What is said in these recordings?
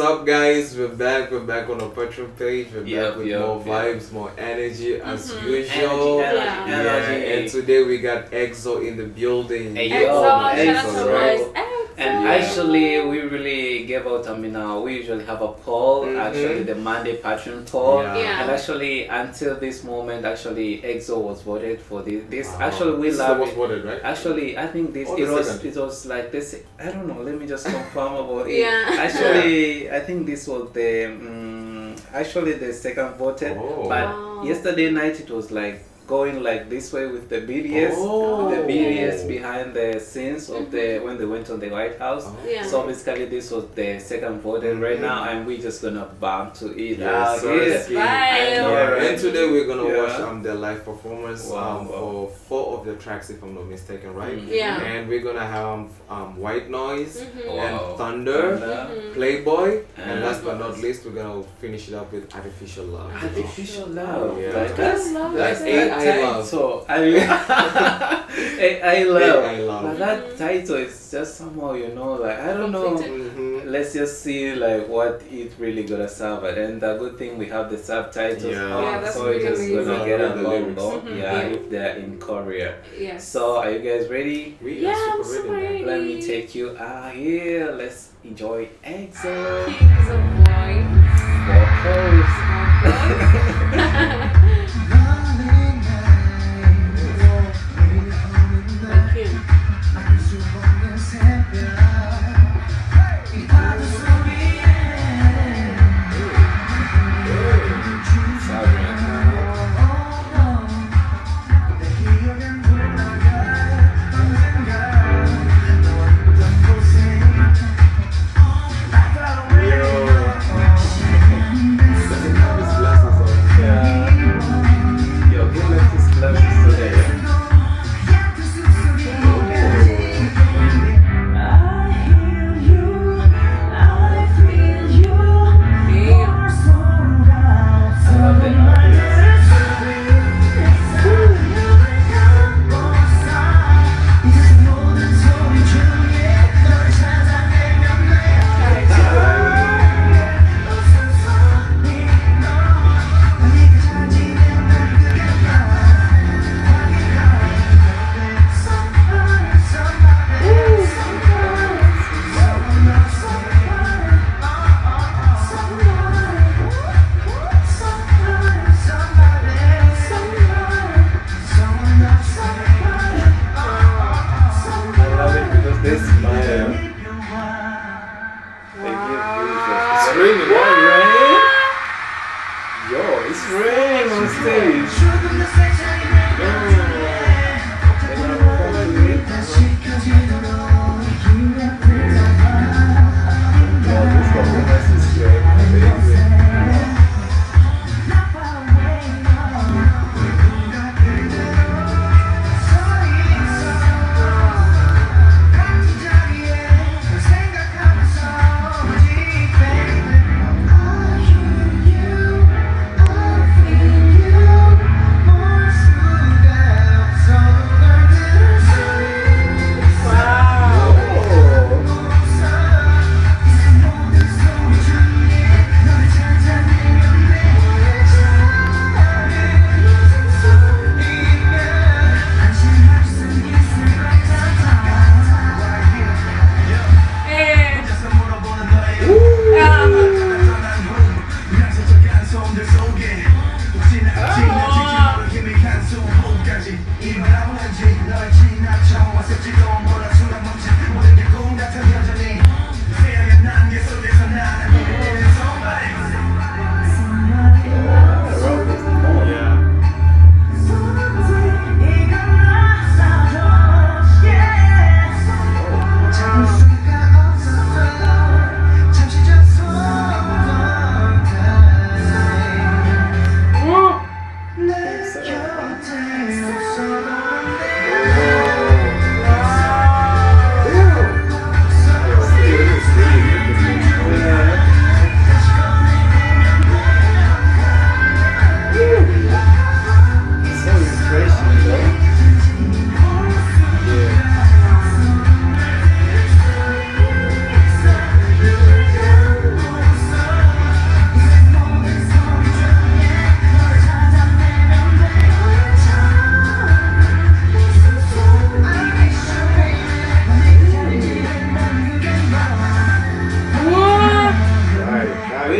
What's up, guys? We're back. We're back on our Patreon page. We're back with more vibes, more energy as usual. Energy. And today we got EXO in the building. Hey, EXO, shout out to right? boys. And actually, we really gave out. We usually have a poll. Actually, the Monday Patreon poll. Yeah. And actually, until this moment, EXO was voted for this. Actually, we This love was it. voted, right? Actually, I think this Or it the was second? it was like this. I don't know. Let me just confirm about it. Yeah. Actually, I think this was the second voted. Oh. But Wow. yesterday night it was like going like this way with the BDS. Oh. The BDS behind the scenes of the when they went on the White House. Yeah. So basically this was the second voted right now, and we just gonna bump to it. Yes, sir. Yes. Bye. I know, Yeah, right? and today we're gonna Yeah. watch their live performance Wow. for 4 of the tracks, if I'm not mistaken, right? Yeah. And we're gonna have White Noise and Wow. Thunder, Playboy, and And last but not least, we're gonna finish it up with Artificial Love. Artificial love. Yeah. Like that's love that's it. that AI love. title. I mean, AI love. AI love. But that title is just somehow, like I don't know. Mhm. Let's just see like what it really gonna serve. And the good thing we have the subtitles Yeah. on, Yeah, that's so it's just really gonna easy. get Read the along. lyrics. No? Mhm. Yeah, Yeah. if they're in Korea. Yes. So are you guys ready? We Yeah, are I'm super super ready, man. ready. Let me take you out here. Let's enjoy EXO Kings of boys. vocals. Thank you. Doesn't have his glasses on. Yeah. Yo, he left his glasses today. Damn. I love the artist. I love it because they smile. They give visuals. It's raining. What, rain? Yo, it's raining on stage. They're gonna perform to it. Yo, this performance is great. Amazing.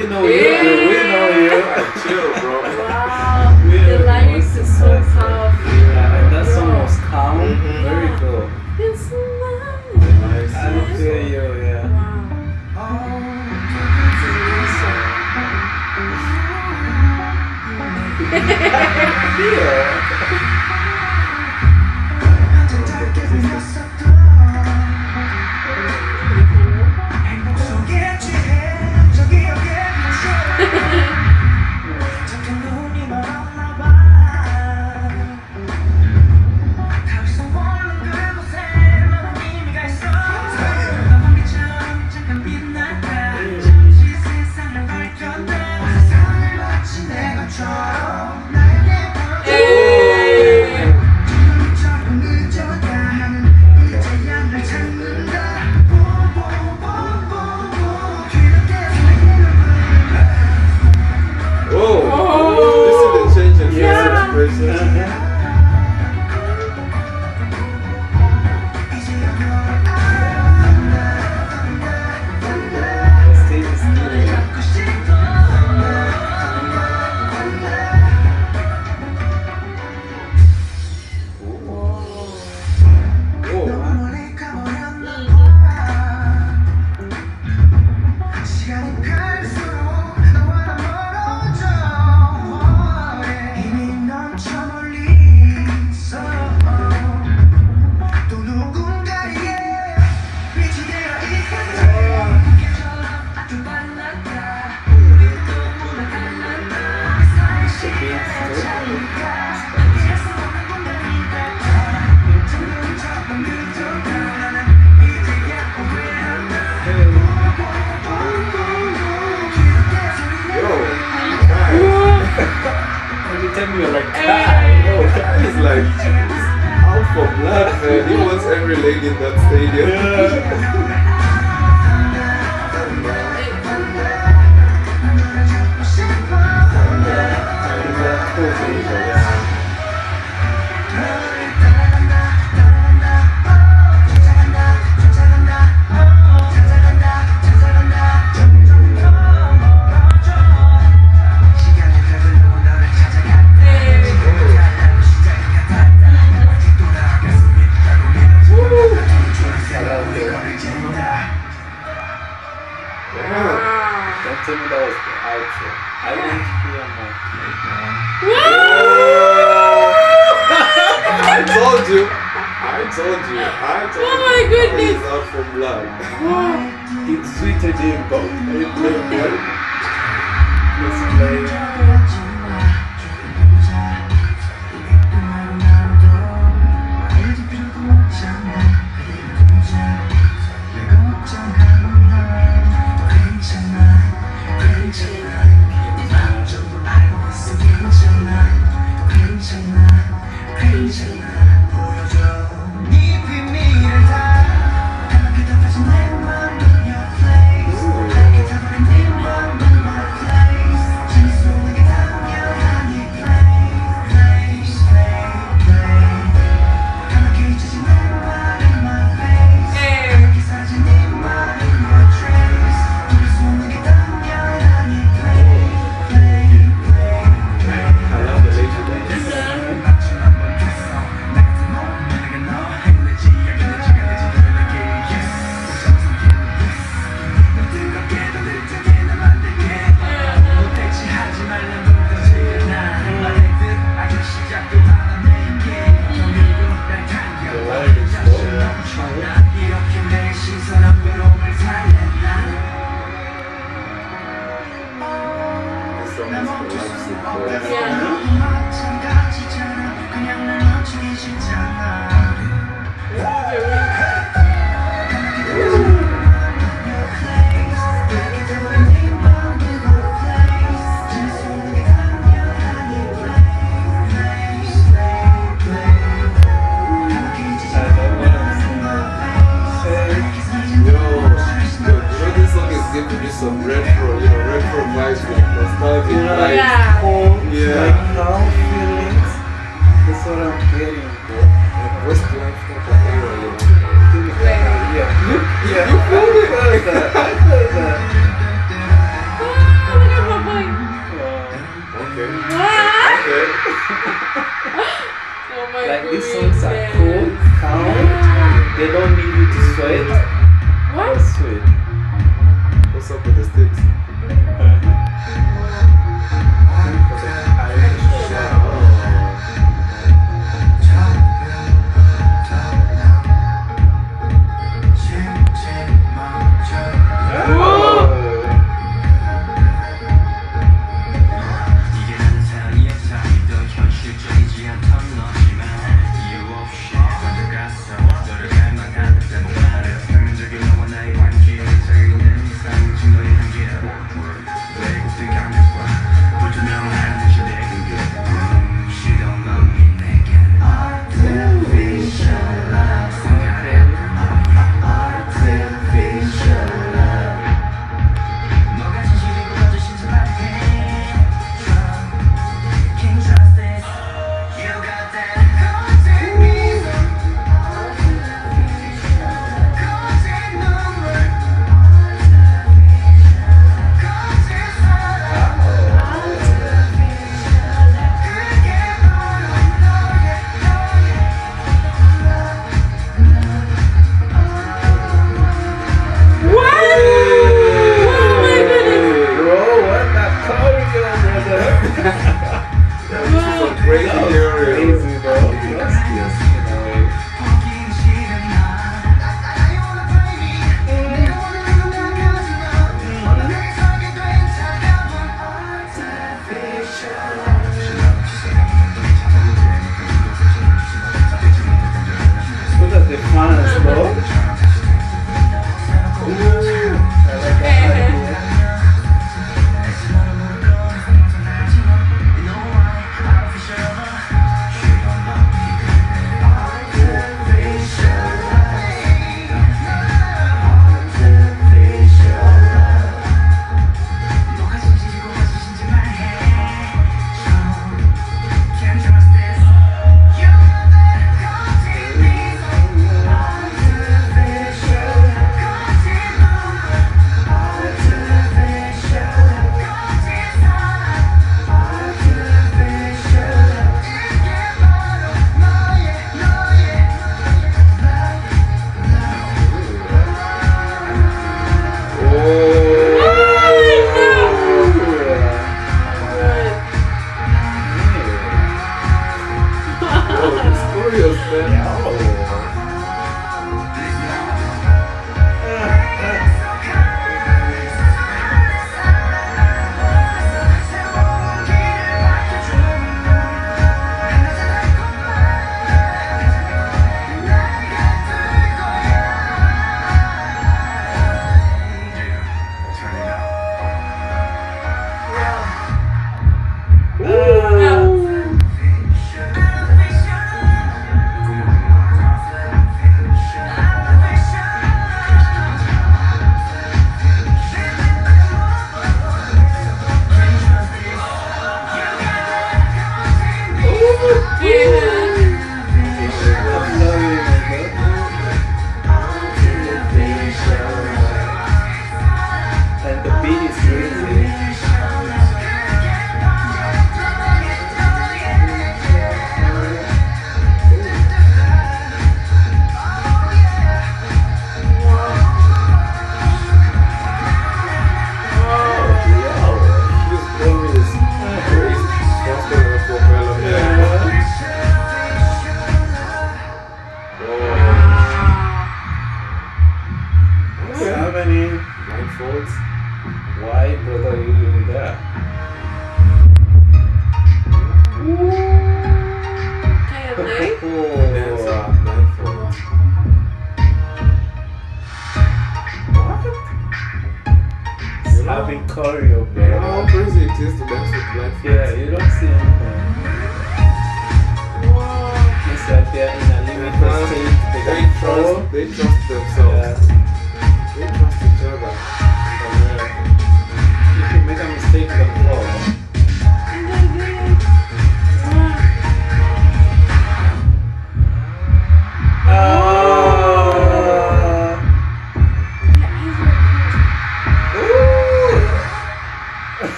We know you. We know you. Chill, bro. Wow. The lyrics is so powerful. Yeah, and that song was calm. Very cool. It's so Nice. I feel you, yeah. Wow. Oh, this is the change in face expression. The stage is clear. Every time you're like, Kai. Yo, Kai is like out for blood, man. He wants every lady in that stadium. Don't tell me that was the outro. I want to hear more. I told you. I told you. Oh my goodness. He's out for blood. It's sweeter than both. Playboy. Let's play. Some retro, retro vibes, like nostalgic vibes. Yeah. Yeah. Like calm feelings. That's what I'm getting. Like Westlife type of era, Yeah. You feel it? I feel that. like these songs are cool, calm. They don't need you to sweat. What? Sweet. What's up with the sticks?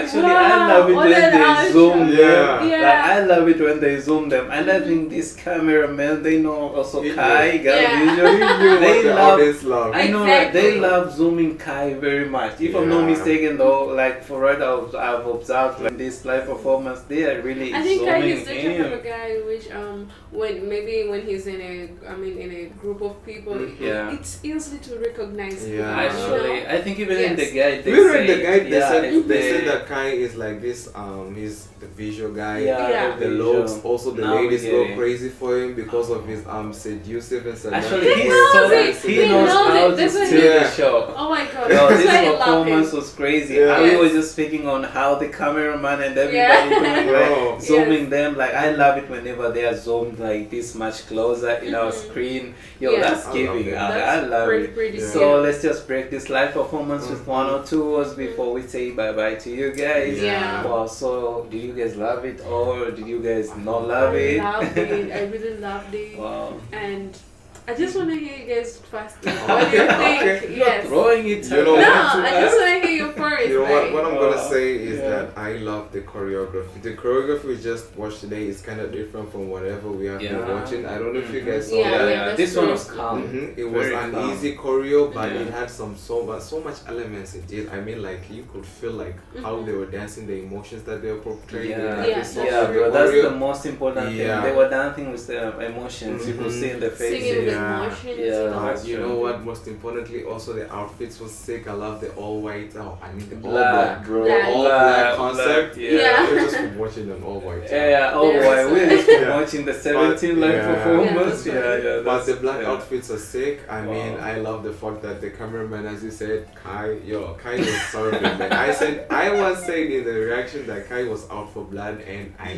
Actually, I love it when they zoom them. Yeah. Like, I love it when they zoom them. And I think these cameramen, they know also Kai, love. I know that they love zooming Kai very much. If I'm not mistaken though, like for what I've observed like this live performance, they are really I think zooming he's the type of a guy which when he's in a group of people, it's easy to recognize. Yeah. Actually, I think even in the guide they said that Kai is like this. He's the visual guy. Yeah. The looks. Also, the ladies go crazy for him because of his seductive and seductive. Actually, he knows how to steal the show. Oh my god! Yo, this performance was crazy. I was just speaking on how the cameraman and everybody zooming them. Like I love it whenever they are zoomed like this much closer in our screen. Yo, that's giving. I love it. So let's just break this live performance with one or two words before we say bye bye to you guys. Wow. So did you guys love it or did you guys not love it? I loved it. I really loved it. Wow. And I just want to hear you guys first. What do you think? Yes. Throwing it. I just want to hear your first. You know what I'm gonna say is that I love the choreography. The choreography we just watched today is kind of different from whatever we have been watching. I don't know if you guys saw that. This one was calm. It was an easy choreo, but it had so much elements in it. I mean, like you could feel like how they were dancing, the emotions that they were portraying. Bro, that's the most important thing. They were dancing with the emotions. You could see in the faces. Emotions, you know what? Most importantly, also the outfits was sick. I love the all white. All black, bro. All black concept. We're just from watching them all white. All white. We're just from watching the 17 live performance. But the black outfits are sick. I mean, I love the fact that the cameraman, as you said, Kai was serving. I was saying in the reaction that Kai was out for blood, and I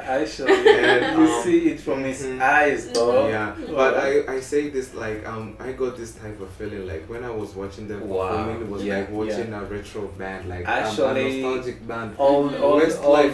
actually, you see it from his eyes, though. But I say this like I got this type of feeling like when I was watching them performing, it was like watching a retro band, like actually a nostalgic band, old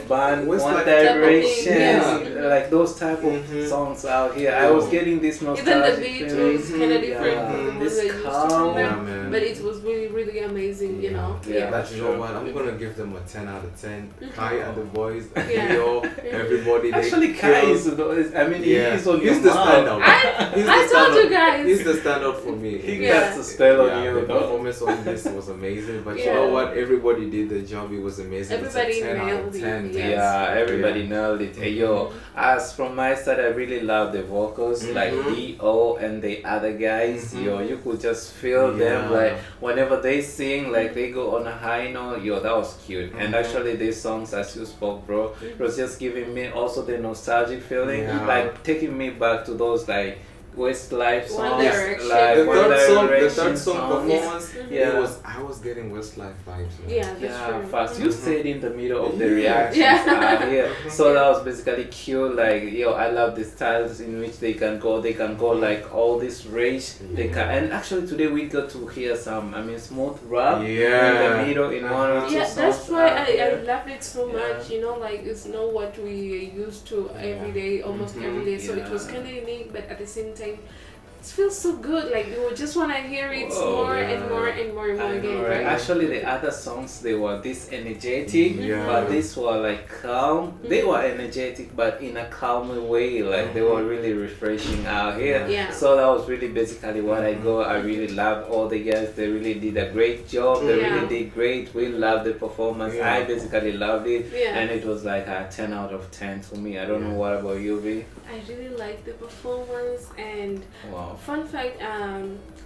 band, One Direction, like those type of songs out here. I was getting this nostalgic feeling. Even the beat was kind of different from the this calm, but it was really, really amazing, you know. But you know what? I'm gonna give them a 10 out of 10. Kai and the boys, Leo, everybody. Actually, Kai is. I mean, he is on your the standout. I told you guys. He's the standout for me. He got the spell on you. The performance on this was amazing. But you know what? Everybody did the job. It was amazing. Everybody nailed it. Everybody nailed it. Hey, yo, as from my side, I really love the vocals, like D.O. and the other guys. Yo, you could just feel them. Like whenever they sing, like they go on a high note. Yo, that was cute. And actually, these songs, as you spoke, bro, it was just giving me also the nostalgic feeling, like taking me back to those like Westlife songs, like the third song performance. I was getting Westlife vibes. Fast. You stayed in the middle of the reactions. So that was basically cute. Like I love the styles in which they can go. They can go like all this range. They can, and actually today we got to hear some. Smooth rap in the middle in one or two songs. That's why I love it so much. You know, like it's not what we used to every day, almost every day. So it was kind of unique, but at the same time, it feels so good. Like you just want to hear it more and more again. Right? Actually, the other songs they were this energetic, but this were like calm. They were energetic, but in a calm way. Like they were really refreshing out here. So that was really basically what I go. I really love all the guys. They really did a great job. They really did great. We loved the performance. I basically loved it, and it was like a 10 out of 10 for me. I don't know what about you, V. I really liked the performance, and fun fact,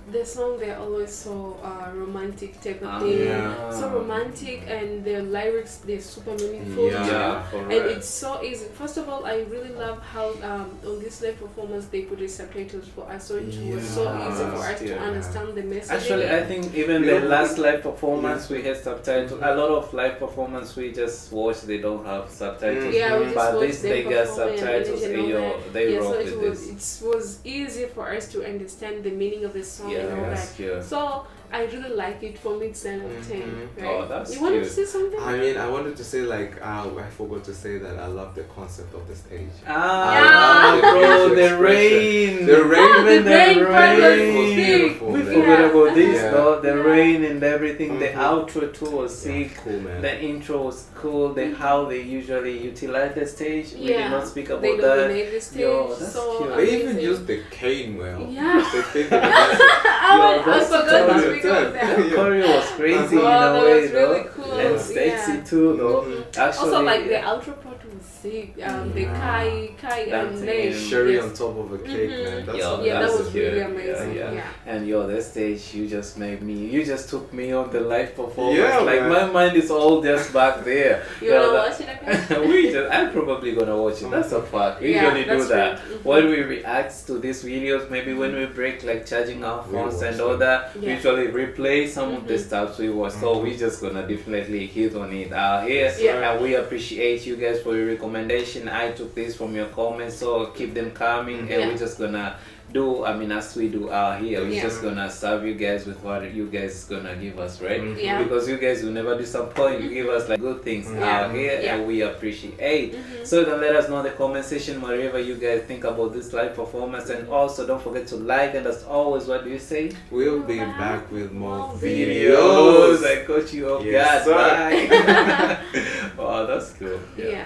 the song, they're always so romantic type of thing. So romantic, and the lyrics, they're super meaningful. And it's so easy. First of all, I really love how on this live performance they put the subtitles for us, so it was so easy for us to understand the message. Actually, I think even the last live performance we had subtitles. A lot of live performance we just watch, they don't have subtitles. But this they got subtitles. They rocked with this. It was easy for us to understand the meaning of the song and all that. So I really like it. For me, it's 10 out of 10. Right? Oh, that's You wanted to say something? I mean, I wanted to say like I forgot to say that I love the concept of the stage. Bro, the rain. The rain. The rain part was beautiful. We forgot about this, though. The Yeah. rain and everything. The outro too was sick. Cool, man. The intro was cool. How they usually utilize the stage. We did not speak about they that. dominate the stage. Yo, that's so cute. They even used the cane well. Yeah. The cane I forgot to speak about The that. choreo was crazy in a that way, was though. really cool. And sexy Yeah. too, though. Actually, Also, like the outro part was sick. The Kai and Dancing Nate. Sherry on top of a cake, man. That's Yo, Yeah, that that's was cute. really amazing. Yeah. Yeah. And yo, that stage, you just took me on the live performance. Yeah, like man. my mind is all just back there. You wanna watch it again? I'm probably gonna watch it. That's a fact. We Yeah, usually do that's that. true. When we react to these videos, maybe when we break like charging our phones and all that, we Yeah. usually replay some of the stuff we watch. So we just gonna definitely hit on it out here. Yeah. And we appreciate you guys for your recommendation. I took this from your comments, so keep them coming, and we're just gonna do, as we do out here, we're just gonna serve you guys with what you guys gonna give us, right? Yeah. Because you guys will never disappoint. You give us like good things out here, and we appreciate. So you can let us know in the comment section whatever you guys think about this live performance, and also don't forget to like. And as always, what do you say? We'll be back with more Videos. I got you off Yes, guard. Bye. Oh, that's cool. Yeah.